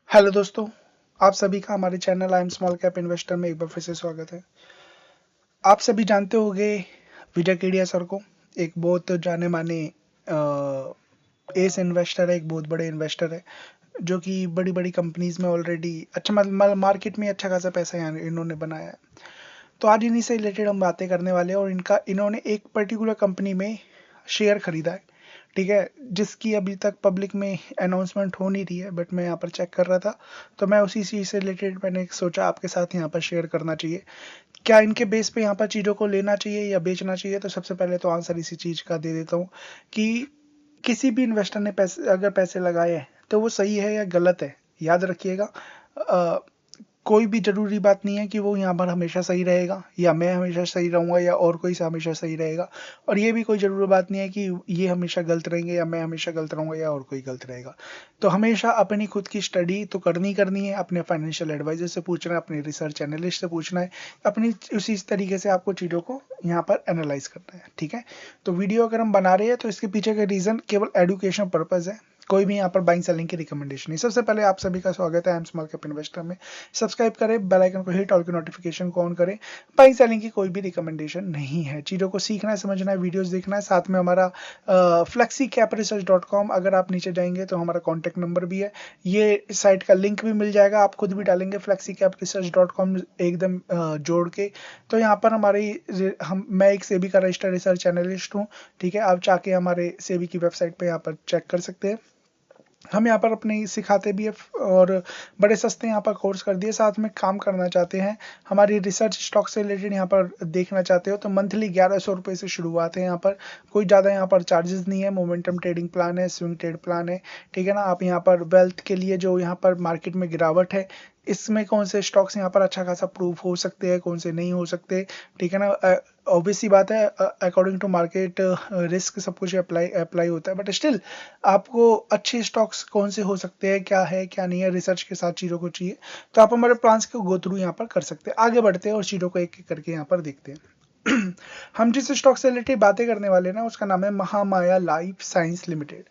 Hello दोस्तों, आप सभी का हमारे channel I am small cap investor में एक बार फिर से स्वागत है। आप सभी जानते होंगे विजय केडिया सर को। एक बहुत जाने माने एस इन्वेस्टर है, एक बहुत बड़े इन्वेस्टर है जो कि बड़ी बड़ी कंपनीज में ऑलरेडी अच्छा मार्केट में अच्छा खासा पैसा यहाँ इन्होंने बनाया है। तो आज इन्हीं से रिलेटेड हम बातें करने वाले हैं और इन्होंने एक पर्टिकुलर कंपनी में शेयर खरीदा है, ठीक है, जिसकी अभी तक पब्लिक में अनाउंसमेंट हो नहीं रही है, बट मैं यहाँ पर चेक कर रहा था तो मैं उसी चीज़ से रिलेटेड मैंने सोचा आपके साथ यहाँ पर शेयर करना चाहिए। क्या इनके बेस पे यहाँ पर चीज़ों को लेना चाहिए या बेचना चाहिए? तो सबसे पहले तो आंसर इसी चीज़ का दे देता हूँ कि किसी भी इन्वेस्टर ने पैसे लगाए हैं तो वो सही है या गलत है, याद रखिएगा। कोई भी जरूरी बात नहीं है कि वो यहाँ पर हमेशा सही रहेगा या मैं हमेशा सही रहूंगा या और कोई सा हमेशा सही रहेगा। और ये भी कोई जरूरी बात नहीं है कि ये हमेशा गलत रहेंगे या मैं हमेशा गलत रहूंगा या और कोई गलत रहेगा। तो हमेशा अपनी खुद की स्टडी तो करनी है, अपने फाइनेंशियल एडवाइजर से पूछना है, अपने रिसर्च एनालिस्ट से पूछना है, अपनी उसी तरीके से आपको चीज़ों को यहाँ पर एनालाइज करना है, ठीक है। तो वीडियो अगर हम बना रहे हैं तो इसके पीछे का रीज़न केवल एडुकेशन पर्पज़ है, कोई भी यहाँ पर बाइंग सेलिंग की रिकमेंडेशन नहीं। सबसे पहले आप सभी का स्वागत है I am small cap investor में। सब्सक्राइब करें, बेल आइकन को हिट, ऑल की नोटिफिकेशन को ऑन करें। बाइंग सेलिंग की कोई भी रिकमेंडेशन नहीं है, चीज़ों को सीखना है, समझना है, वीडियोस देखना है। साथ में हमारा flexicapresearch.com, अगर आप नीचे जाएंगे तो हमारा कॉन्टैक्ट नंबर भी है, ये साइट का लिंक भी मिल जाएगा, आप खुद भी डालेंगे flexicapresearch.com एकदम जोड़ के। तो यहाँ पर मैं एक सेबी का रजिस्टर्ड रिसर्च एनालिस्ट हूँ, ठीक है। आप जाके हमारे सेबी की वेबसाइट पे यहाँ पर चेक कर सकते हैं। हम यहाँ पर अपने सिखाते भी है और बड़े सस्ते यहाँ पर कोर्स कर दिए। साथ में काम करना चाहते हैं, हमारी रिसर्च स्टॉक से रिलेटेड यहाँ पर देखना चाहते हो तो मंथली 1100 रुपये से शुरुआत है। यहाँ पर कोई ज़्यादा यहाँ पर चार्जेस नहीं है। मोमेंटम ट्रेडिंग प्लान है, स्विंग ट्रेड प्लान है, ठीक है ना। आप यहाँ पर वेल्थ के लिए जो यहाँ पर मार्केट में गिरावट है, इसमें कौन से स्टॉक्स यहाँ पर अच्छा खासा प्रूफ हो सकते हैं, कौन से नहीं हो सकते, ठीक है ना। ऑब्वियस सी बात है, अकॉर्डिंग टू मार्केट रिस्क सब कुछ अप्लाई अप्लाई होता है, बट स्टिल आपको अच्छे स्टॉक्स कौन से हो सकते हैं, क्या है क्या नहीं है, रिसर्च के साथ चीज़ों को चाहिए तो आप हमारे प्लान्स को गो थ्रू यहाँ पर कर सकते हैं। आगे बढ़ते हैं और चीज़ों को एक एक करके यहाँ पर देखते हैं। हम जिस स्टॉक से रिलेटेड बातें करने वाले हैं ना, उसका नाम है महामाया लाइफ साइंस लिमिटेड।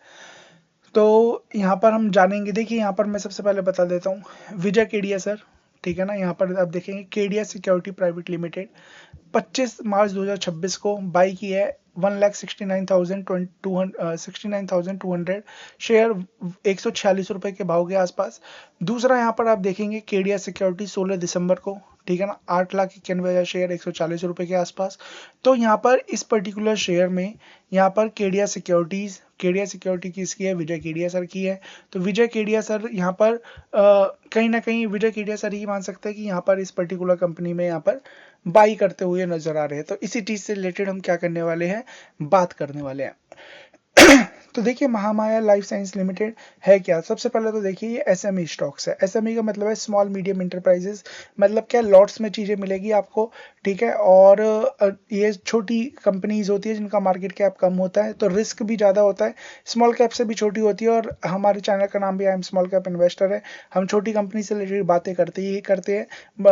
तो यहाँ पर हम जानेंगे, देखिए यहाँ पर मैं सबसे पहले बता देता हूँ, विजय केडिया सर, ठीक है ना। यहाँ पर आप देखेंगे केडिया सिक्योरिटी प्राइवेट लिमिटेड 25 मार्च 2026 को बाई की है 1,69,200 शेयर, 146 रुपए के भाव के आसपास। दूसरा यहाँ पर आप देखेंगे केडिया सिक्योरिटी 16 दिसंबर को, ठीक है ना, 8,91,000 शेयर, 140 रुपए के आसपास। तो यहाँ पर इस पर्टिकुलर शेयर में यहाँ पर केडिया सिक्योरिटी किसकी है? विजय केडिया सर की है। तो विजय केडिया सर यहाँ पर कहीं ना कहीं विजय केडिया सर ही मान सकते हैं कि यहाँ पर इस पर्टिकुलर कंपनी में यहाँ पर बाई करते हुए नजर आ रहे हैं। तो इसी चीज से रिलेटेड हम क्या करने वाले हैं, बात करने वाले हैं। तो देखिए महामाया लाइफ साइंस लिमिटेड है क्या। सबसे पहले तो देखिए ये एसएमई स्टॉक्स है। एसएमई का मतलब है स्मॉल मीडियम इंटरप्राइजेस, मतलब क्या लॉट्स में चीजें मिलेगी आपको, ठीक है। और ये छोटी कंपनीज होती है जिनका मार्केट कैप कम होता है, तो रिस्क भी ज्यादा होता है, स्मॉल कैप से भी छोटी होती है। और हमारे चैनल का नाम भी I am small cap investor है, हम छोटी कंपनी से रिलेटेड बातें करते हैं,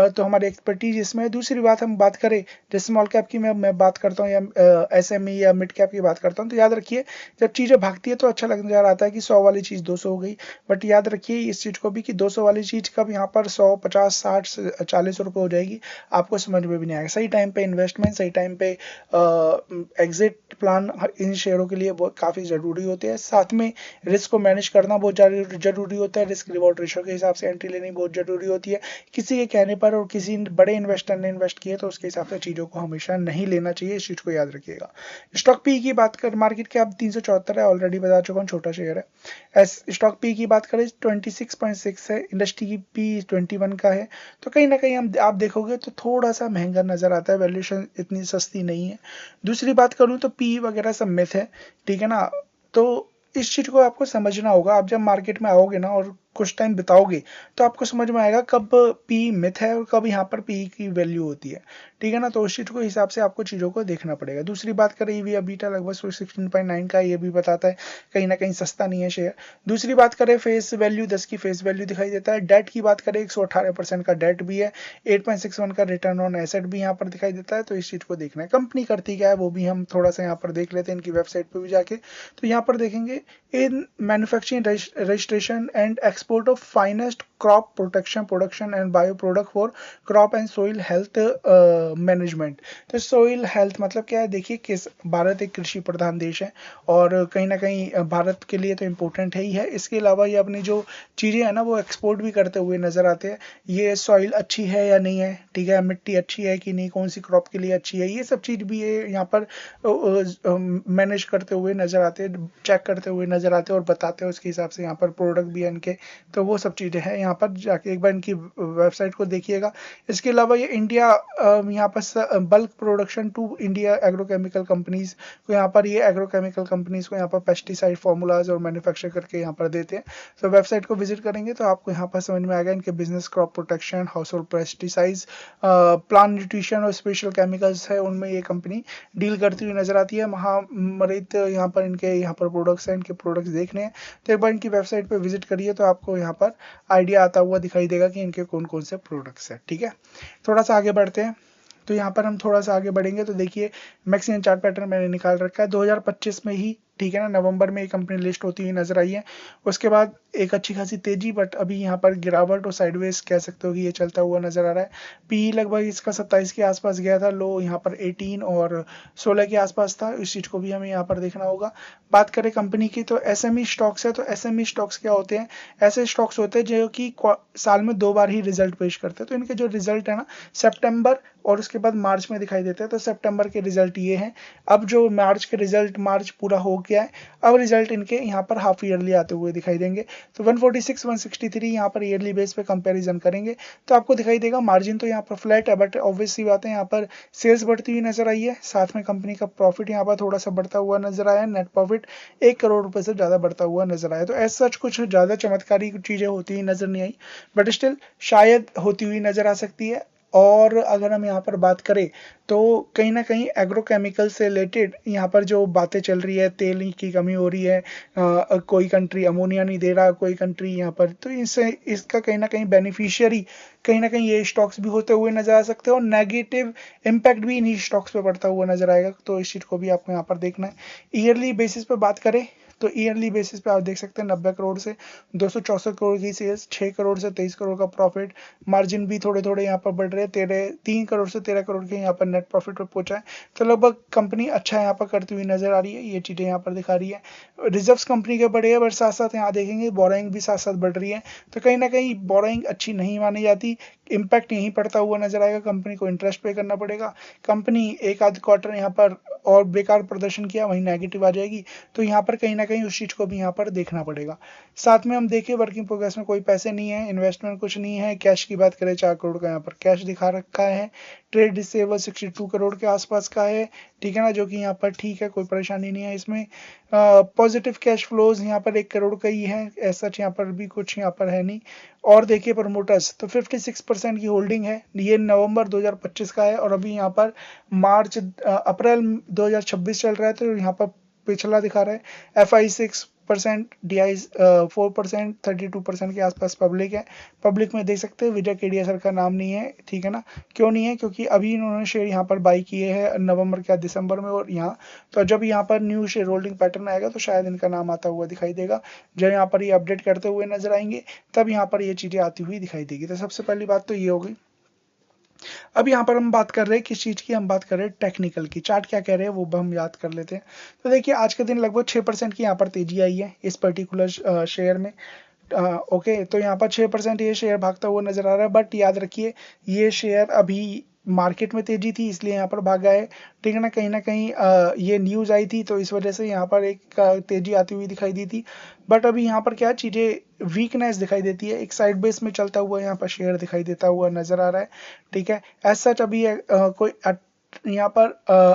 तो हमारी एक्सपर्टीज इसमें है। दूसरी बात, हम बात करें जैसे स्मॉल कैप की मैं बात करता हूँ या एसएमई या मिड कैप की बात करता हूँ, तो याद रखिए जब चीजें भागती है तो अच्छा लग जा आता है कि 100 वाली चीज 200 हो गई, बट याद रखिए इस चीज को भी कि 200 वाली चीज कब यहाँ पर 100, 50, 60, 40 रुपए हो जाएगी, आपको समझ में भी नहीं आएगा। सही टाइम पे इन्वेस्टमेंट, सही टाइम पे एग्जिट प्लान इन शेयरों के लिए बहुत काफी जरूरी होते हैं। साथ में रिस्क को मैनेज करना बहुत जरूरी होता है, रिस्क रिवॉर्ड रेशो के हिसाब से एंट्री लेनी बहुत जरूरी होती है। किसी के कहने पर और किसी बड़े इन्वेस्टर ने इन्वेस्ट किया तो उसके हिसाब से चीजों को हमेशा नहीं लेना चाहिए, इस चीज को याद रखिएगा। स्टॉक पी की बात कर, मार्केट कैप 374 है, ऑलरेडी बता चुका हूँ, छोटा शेयर है। स्टॉक पी की बात करें 26.6 है, इंडस्ट्री की पी 21 का है। तो कहीं ना कहीं हम आप देखोगे तो थोड़ा सा महंगा नजर आता है, वैल्यूएशन इतनी सस्ती नहीं है। दूसरी बात करूं तो पी वगैरह सब मिथ है, ठीक है ना। तो इस चीज को आपको समझना होगा, आप जब मार्केट में आओगे ना और कुछ टाइम बिताओगे तो आपको समझ में आएगा कब पी मिथ है और कब यहाँ पर पी की वैल्यू होती है, ठीक है ना। तो उस चीज को हिसाब से आपको चीजों को देखना पड़ेगा। दूसरी बात करें ईवी अबीटा लगभग 16.9 का, ये भी बताता है कहीं ना कहीं सस्ता नहीं है शेयर। दूसरी बात करें फेस वैल्यू, 10 की फेस वैल्यू दिखाई देता है। डेट की बात करें 118% का डेट भी है, 8.61 का रिटर्न ऑन एसेट भी यहाँ पर दिखाई देता है। तो इस चीज को देखना है। कंपनी करती क्या है वो भी हम थोड़ा सा यहाँ पर देख लेते हैं इनकी वेबसाइट पर भी जाके। तो यहाँ पर देखेंगे in manufacturing registration and export of finest crop protection production and bio product for crop and soil health management. तो सोइल हेल्थ मतलब क्या है, देखिए किस भारत एक कृषि प्रधान देश है और कहीं ना कहीं भारत के लिए तो इम्पोर्टेंट है ही है। इसके अलावा ये अपनी जो चीज़ें हैं ना वो एक्सपोर्ट भी करते हुए नजर आते हैं। ये सॉइल अच्छी है या नहीं है, ठीक है, मिट्टी अच्छी है कि नहीं, कौन सी क्रॉप के लिए अच्छी है, ये सब चीज़ भी ये यहाँ पर मैनेज करते हुए नजर आते हैं, चेक करते हुए नजर आते हैं और बताते हैं। उसके हिसाब से यहाँ पर प्रोडक्ट भी है इनके, तो वो सब चीज़ें हैं। यहाँ पर जाके एक बार इनकी वेबसाइट को देखिएगा। इसके अलावा ये इंडिया यहाँ पर bulk production to India agrochemical companies को, यहाँ पर ये एग्रोकेमिकल कंपनीज को यहाँ पर पेस्टिसाइड फॉर्मूलाज और मैन्युफैक्चर करके यहाँ पर देते हैं। तो वेबसाइट को विजिट करेंगे तो आपको यहाँ पर समझ में आएगा इनके business, crop protection, house hold pesticides, plant nutrition और स्पेशल केमिकल्स है, उनमें ये कंपनी डील करती हुई नजर आती है। महामरित यहाँ पर इनके यहाँ पर प्रोडक्ट्स हैं, इनके प्रोडक्ट्स देखने हैं तो एक बार इनकी वेबसाइट पे विजिट करिए तो आपको यहाँ पर आइडिया आता हुआ दिखाई देगा कि इनके कौन कौन से प्रोडक्ट्स हैं। ठीक है, थोड़ा सा आगे बढ़ते हैं। तो यहाँ पर हम थोड़ा सा आगे बढ़ेंगे तो देखिए मैक्सिमम चार्ट पैटर्न मैंने निकाल रखा है 2025 में ही, ठीक है ना, नवंबर में ये कंपनी लिस्ट होती हुई नजर आई है। उसके बाद एक अच्छी खासी तेजी, बट अभी यहाँ पर गिरावट और साइडवेज कह सकते हो कि ये चलता हुआ नजर आ रहा है। पी लगभग इसका 27 के आसपास गया था, लो यहाँ पर 18 और 16 के आसपास था। इस चीज को भी हमें यहाँ पर देखना होगा। बात करें कंपनी की तो एसएमई स्टॉक्स है। तो एसएमई स्टॉक्स क्या होते हैं, ऐसे स्टॉक्स होते हैं जो कि साल में 2 बार ही रिजल्ट पेश करते हैं। तो इनके जो रिजल्ट है ना सितंबर और उसके बाद मार्च में दिखाई देते हैं। तो सितंबर के रिजल्ट ये हैं। अब जो मार्च के रिजल्ट, मार्च पूरा हो गया है, अब रिजल्ट इनके यहाँ पर हाफ ईयरली आते हुए दिखाई देंगे। तो 146 163 यहाँ पर ईयरली बेस पे कंपैरिजन करेंगे तो आपको दिखाई देगा मार्जिन तो यहाँ पर फ्लैट है, बट ऑब्वियस सी बात है यहाँ पर सेल्स बढ़ती हुई नजर आई है। साथ में कंपनी का प्रॉफिट यहाँ पर थोड़ा सा बढ़ता हुआ नजर आया, नेट प्रॉफिट 1 करोड़ रुपए से ज्यादा बढ़ता हुआ नजर आया। तो एज सच कुछ ज्यादा चमत्कारी चीजें होती हुई नजर नहीं आई, बट स्टिल शायद होती हुई नजर आ सकती है। और अगर हम यहाँ पर बात करें तो कहीं ना कहीं एग्रोकेमिकल से रिलेटेड यहाँ पर जो बातें चल रही है, तेल की कमी हो रही है, कोई कंट्री अमोनिया नहीं दे रहा, कोई कंट्री यहाँ पर, तो इससे इसका कहीं ना कहीं बेनिफिशियरी कहीं ना कहीं ये स्टॉक्स भी होते हुए नजर आ सकते हैं और नेगेटिव इम्पैक्ट भी इन्हीं स्टॉक्स पे पड़ता हुआ नजर आएगा। तो इस चीज को भी आपको यहाँ पर देखना है। ईयरली बेसिस पे बात करें तो ईयरली बेसिस पे आप देख सकते हैं 90 करोड़ से 264 करोड़ की सेल्स, 6 करोड़ से 23 करोड़ का प्रॉफिट, मार्जिन भी थोड़े थोड़े यहाँ पर बढ़ रहे हैं, 3 करोड़ से 13 करोड़ के यहाँ पर नेट प्रॉफिट पर पहुंचा है। तो लगभग कंपनी अच्छा यहाँ पर करती हुई नजर आ रही है, ये चीजें यहाँ पर दिखा रही है। रिजर्व्स कंपनी के बढ़े हैं, बट साथ साथ यहाँ देखेंगे बोरोइंग भी साथ साथ बढ़ रही है। तो कहीं ना कहीं बोरोइंग अच्छी नहीं मानी जाती, इम्पैक्ट यहीं पड़ता हुआ नजर आएगा। कंपनी को इंटरेस्ट पे करना पड़ेगा। कंपनी एक आध क्वार्टर यहाँ पर और बेकार प्रदर्शन किया, वहीं नेगेटिव आ जाएगी। तो यहाँ पर कहीं ना कहीं उस चीज को भी यहाँ पर देखना पड़ेगा। साथ में हम देखें वर्किंग प्रोग्रेस में कोई पैसे नहीं है, इन्वेस्टमेंट कुछ नहीं है। कैश की बात करें 4 करोड़ का यहाँ पर कैश दिखा रखा है। ट्रेड रिसीवेबल 62 करोड़ के आसपास का है, ठीक है ना, जो कि यहाँ पर ठीक है, कोई परेशानी नहीं है इसमें। पॉजिटिव कैश फ्लोज यहाँ पर 1 करोड़ का ही है, ऐसा यहाँ पर भी कुछ यहाँ पर है नहीं। और देखिए प्रमोटर्स तो 56% की होल्डिंग है, ये नवंबर 2025 का है और अभी यहाँ पर अप्रैल 2026 चल रहा है। तो यहाँ पर पिछला दिखा रहा है। FI 6%, DI 4%, 32% के आसपास पब्लिक है। पब्लिक में देख सकते हैं विजय केडिया सर का नाम नहीं है, ठीक है ना, क्यों नहीं है, क्योंकि अभी इन्होंने शेयर यहाँ पर बाई किए हैं नवंबर क्या दिसंबर में, और यहाँ तो जब यहाँ पर न्यू शेयर होल्डिंग पैटर्न आएगा तो शायद इनका नाम आता हुआ दिखाई देगा। जब यहाँ पर ये अपडेट करते हुए नजर आएंगे तब यहाँ पर ये चीजें आती हुई दिखाई देगी। तो सबसे पहली बात तो ये होगी। अब यहाँ पर हम बात कर रहे हैं किस चीज की, हम बात कर रहे हैं टेक्निकल की। चार्ट क्या कह रहे हैं वो हम याद कर लेते हैं। तो देखिए आज के दिन लगभग 6% की यहाँ पर तेजी आई है इस पर्टिकुलर शेयर में। ओके, तो यहाँ पर 6% ये शेयर भागता हुआ नजर आ रहा है, बट याद रखिए ये शेयर अभी मार्केट में तेजी थी इसलिए यहाँ पर भागा है, ठीक है ना। कहीं ये न्यूज आई थी तो इस वजह से यहाँ पर एक तेजी आती हुई दिखाई दी थी। बट अभी यहाँ पर क्या चीजें वीकनेस दिखाई देती है, एक साइड बेस में चलता हुआ यहाँ पर शेयर दिखाई देता हुआ नजर आ रहा है, ठीक है। एज सच अभी कोई यहाँ पर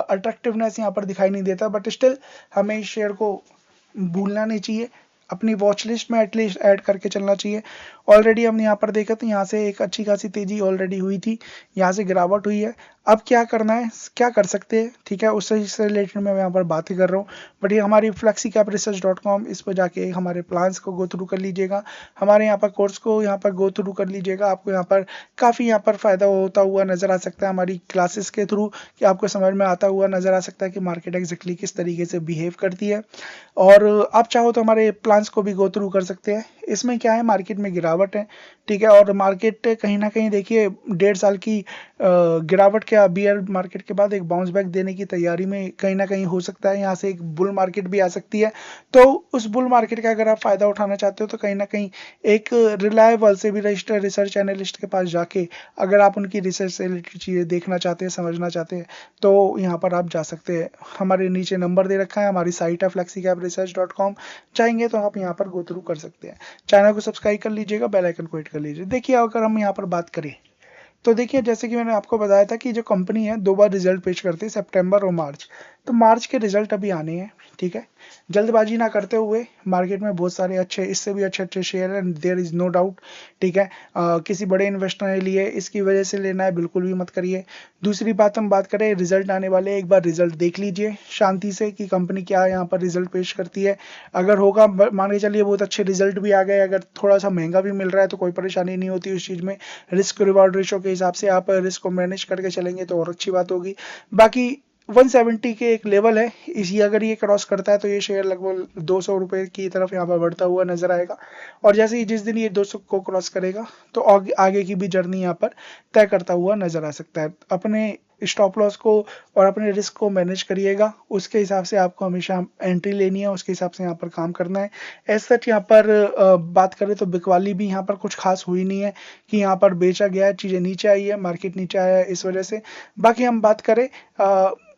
अट्रैक्टिवनेस यहाँ पर दिखाई नहीं देता, बट स्टिल हमें इस शेयर को भूलना नहीं चाहिए, अपनी वॉच लिस्ट में एटलीस्ट ऐड करके चलना चाहिए। ऑलरेडी हमने यहाँ पर देखा तो यहाँ से एक अच्छी खासी तेजी ऑलरेडी हुई थी, यहाँ से गिरावट हुई है। अब क्या करना है, क्या कर सकते हैं, ठीक है, उससे रिलेटेड मैं यहाँ पर बात ही कर रहा हूँ। बट ये हमारी flexicapresearch.com, इस पर जाके हमारे प्लान्स को गो थ्रू कर लीजिएगा, हमारे यहाँ पर कोर्स को यहाँ पर गो थ्रू कर लीजिएगा। आपको यहाँ पर काफ़ी यहाँ पर फायदा होता हुआ नजर आ सकता है हमारी क्लासेस के थ्रू, कि आपको समझ में आता हुआ नजर आ सकता है कि मार्केट एग्जैक्टली किस तरीके से बिहेव करती है। और आप चाहो तो हमारे प्लान्स को भी गो थ्रू कर सकते हैं। इसमें क्या है, मार्केट में गिरावट है, ठीक है, और मार्केट कहीं ना कहीं देखिए 1.5 साल की गिरावट के बियर मार्केट के बाद एक बाउंस बैक देने की तैयारी में कहीं ना कहीं हो सकता है, यहाँ से एक बुल मार्केट भी आ सकती है। तो उस बुल मार्केट का अगर आप फायदा उठाना चाहते हो तो कहीं ना कहीं एक रिलायबल से भी रजिस्टर्ड रिसर्च एनालिस्ट के पास जाके अगर आप उनकी रिसर्च से रिलेटेड चीज़ें देखना चाहते हैं, समझना चाहते हैं, तो यहाँ पर आप जा सकते हैं। हमारे नीचे नंबर दे रखा है, हमारी साइट है flexicapresearch.com, चाहेंगे तो आप यहाँ पर गो थ्रू कर सकते हैं। चैनल को सब्सक्राइब कर लीजिएगा, बेल आइकन को हिट कर लीजिए। देखिए अगर हम यहाँ पर बात करें तो देखिए जैसे कि मैंने आपको बताया था कि जो कंपनी है 2 बार रिजल्ट पेश करती है, सितंबर और मार्च। तो मार्च के रिजल्ट अभी आने हैं, ठीक है। जल्दबाजी ना करते हुए, मार्केट में बहुत सारे अच्छे, इससे भी अच्छे अच्छे शेयर हैं, देयर इज नो डाउट, ठीक है। किसी बड़े इन्वेस्टर ने लिए, इसकी वजह से लेना है बिल्कुल भी मत करिए। दूसरी बात हम बात करें, रिजल्ट आने वाले, एक बार रिजल्ट देख लीजिए शांति से कि कंपनी क्या यहाँ पर रिजल्ट पेश करती है। अगर होगा, मान के चलिए बहुत अच्छे रिजल्ट भी आ गए, अगर थोड़ा सा महंगा भी मिल रहा है तो कोई परेशानी नहीं होती उस चीज़ में। रिस्क रिवार्ड रेशो के हिसाब से आप रिस्क को मैनेज करके चलेंगे तो और अच्छी बात होगी। बाकी 170 के एक लेवल है, इसी अगर ये क्रॉस करता है तो ये शेयर लगभग 200 रुपये की तरफ यहाँ पर बढ़ता हुआ नजर आएगा। और जैसे ही जिस दिन ये 200 को क्रॉस करेगा तो आगे की भी जर्नी यहाँ पर तय करता हुआ नजर आ सकता है। अपने स्टॉप लॉस को और अपने रिस्क को मैनेज करिएगा, उसके हिसाब से आपको हमेशा एंट्री लेनी है, उसके हिसाब से यहाँ पर काम करना है। एज सच यहाँ पर बात करें तो बिकवाली भी यहाँ पर कुछ खास हुई नहीं है कि यहाँ पर बेचा गया है, चीज़ें नीचे आई है, मार्केट नीचे आया है इस वजह से। बाकी हम बात करें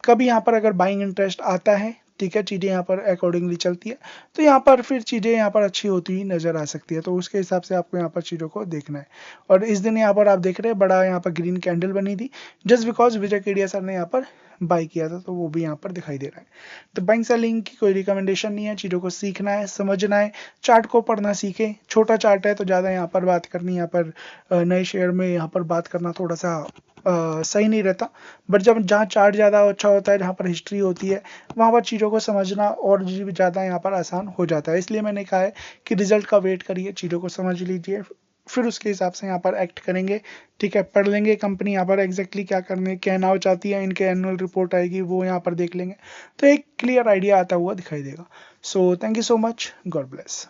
कभी यहाँ पर अगर बाइंग इंटरेस्ट आता है, ठीक है, चीज़ें यहाँ पर अकॉर्डिंगली चलती है, तो यहाँ पर फिर चीज़ें यहाँ पर अच्छी होती हुई नजर आ सकती है। तो उसके हिसाब से आपको यहाँ पर चीज़ों को देखना है। और इस दिन यहाँ पर आप देख रहे हैं बड़ा यहाँ पर ग्रीन कैंडल बनी थी, just because Vijay Kedia sir ने यहाँ पर बाई किया था, तो वो भी यहाँ पर दिखाई दे रहा है। तो बाइंग सेलिंग की कोई रिकमेंडेशन नहीं है, चीज़ों को सीखना है, समझना है, चार्ट को पढ़ना सीखें। छोटा चार्ट है तो ज़्यादा यहाँ पर बात करनी, यहाँ पर नए शेयर में यहाँ पर बात करना थोड़ा सा सही नहीं रहता। बट जब जहाँ चार्ट ज़्यादा अच्छा होता है, जहाँ पर हिस्ट्री होती है, वहाँ पर चीज़ों को समझना और ज़्यादा यहाँ पर आसान हो जाता है। इसलिए मैंने कहा है कि रिजल्ट का वेट करिए, चीज़ों को समझ लीजिए, फिर उसके हिसाब से यहाँ पर एक्ट करेंगे, ठीक है। पढ़ लेंगे कंपनी यहाँ पर एग्जैक्टली क्या करने कहना चाहती है, इनके एनुअल रिपोर्ट आएगी वो यहाँ पर देख लेंगे, तो एक क्लियर आइडिया आता हुआ दिखाई देगा। So thank you so much, God bless.